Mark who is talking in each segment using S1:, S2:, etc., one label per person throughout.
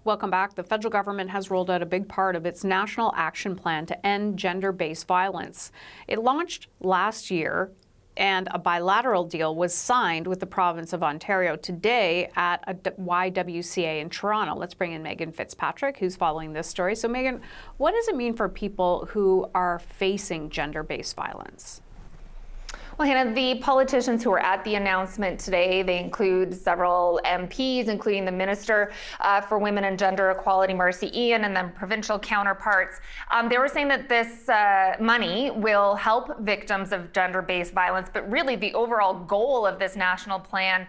S1: Welcome back. The federal government has rolled out a big part of its National Action Plan to end gender-based violence. It launched last year, and a bilateral deal was signed with the province of Ontario today at a YWCA in Toronto. Let's bring in Megan Fitzpatrick, who's following this story. So Megan, what does it mean for people who are facing gender-based violence?
S2: Well, Hannah, the politicians who were at the announcement today, they include several MPs, including the Minister for Women and Gender Equality, Marcy Ian, and then provincial counterparts. They were saying that this money will help victims of gender-based violence, but really the overall goal of this national plan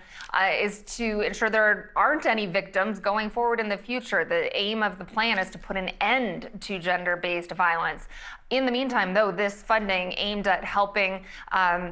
S2: is to ensure there aren't any victims going forward in the future. The aim of the plan is to put an end to gender-based violence. In the meantime, though, this funding aimed at helping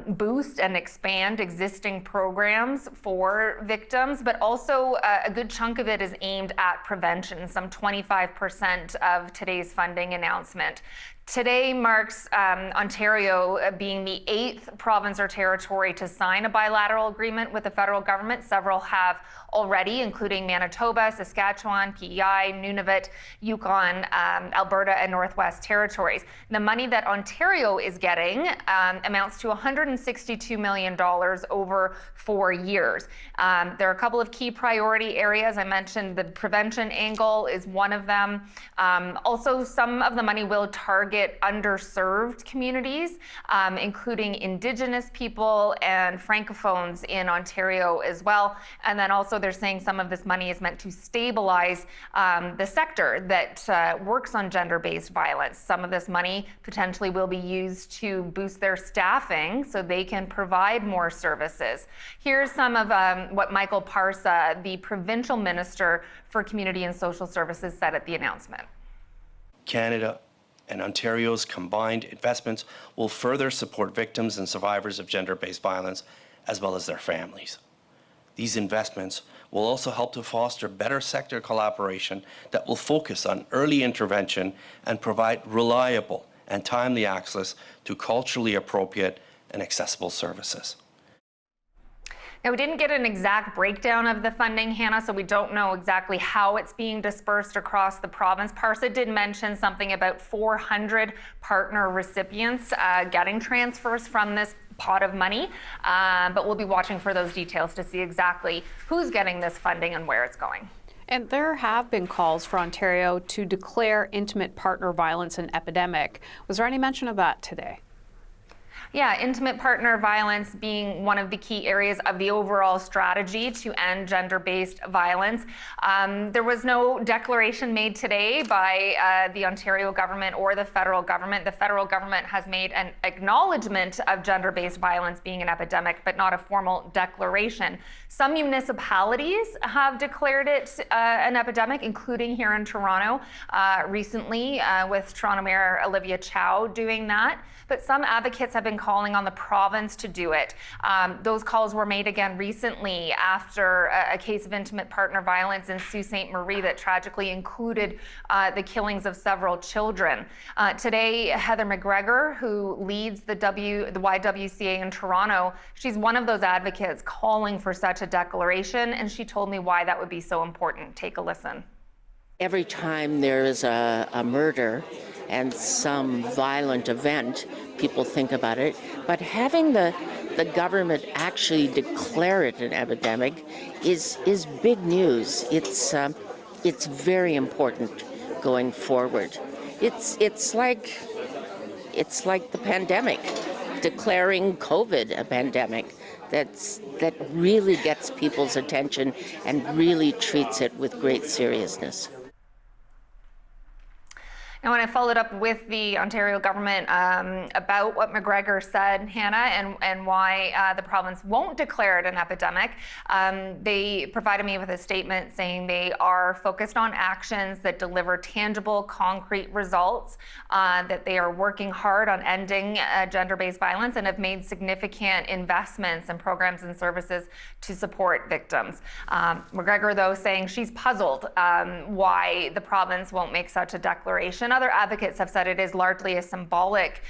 S2: boost and expand existing programs for victims, but also a good chunk of it is aimed at prevention, some 25% of today's funding announcement. Today marks Ontario being the 8th province or territory to sign a bilateral agreement with the federal government. Several have already, including Manitoba, Saskatchewan, PEI, Nunavut, Yukon, Alberta, and Northwest Territories. The money that Ontario is getting amounts to $162 million over 4 years. There are a couple of key priority areas. I mentioned the prevention angle is one of them. Also, some of the money will target underserved communities, including Indigenous people and Francophones in Ontario as well. And then also they're saying some of this money is meant to stabilize the sector that works on gender-based violence. Some of this money potentially will be used to boost their staffing so they can provide more services. Here's some of what Michael Parsa, the Provincial Minister for Community and Social Services, said at the announcement.
S3: Canada and Ontario's combined investments will further support victims and survivors of gender-based violence, as well as their families. These investments will also help to foster better sector collaboration that will focus on early intervention and provide reliable and timely access to culturally appropriate and accessible services.
S2: Now, we didn't get an exact breakdown of the funding, Hannah, so we don't know exactly how it's being dispersed across the province. Parsa did mention something about 400 partner recipients getting transfers from this pot of money, but we'll be watching for those details to see exactly who's getting this funding and where it's going.
S1: And there have been calls for Ontario to declare intimate partner violence an epidemic. Was there any mention of that today?
S2: Yeah, intimate partner violence being one of the key areas of the overall strategy to end gender-based violence. There was no declaration made today by the Ontario government or the federal government. The federal government has made an acknowledgement of gender-based violence being an epidemic, but not a formal declaration. Some municipalities have declared it an epidemic, including here in Toronto recently, with Toronto Mayor Olivia Chow doing that. But some advocates have been calling on the province to do it. Those calls were made again recently after a case of intimate partner violence in Sault Ste. Marie that tragically included the killings of several children. Today, Heather McGregor, who leads the YWCA in Toronto, she's one of those advocates calling for such a declaration, and she told me why that would be so important. Take a listen.
S4: Every time there is a murder and some violent event, people think about it. But having the government actually declare it an epidemic is big news. It's very important going forward. It's like the pandemic, declaring COVID a pandemic. That really gets people's attention and really treats it with great seriousness.
S2: And when I followed up with the Ontario government about what McGregor said, Hannah, and why the province won't declare it an epidemic, they provided me with a statement saying they are focused on actions that deliver tangible, concrete results, that they are working hard on ending gender-based violence and have made significant investments in programs and services to support victims. McGregor, though, saying she's puzzled why the province won't make such a declaration. Other advocates have said it is largely a symbolic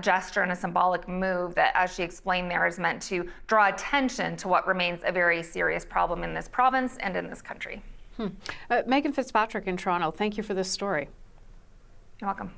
S2: gesture and a symbolic move that, as she explained there, is meant to draw attention to what remains a very serious problem in this province and in this country.
S1: Megan Fitzpatrick in Toronto, thank you for this story.
S2: You're welcome.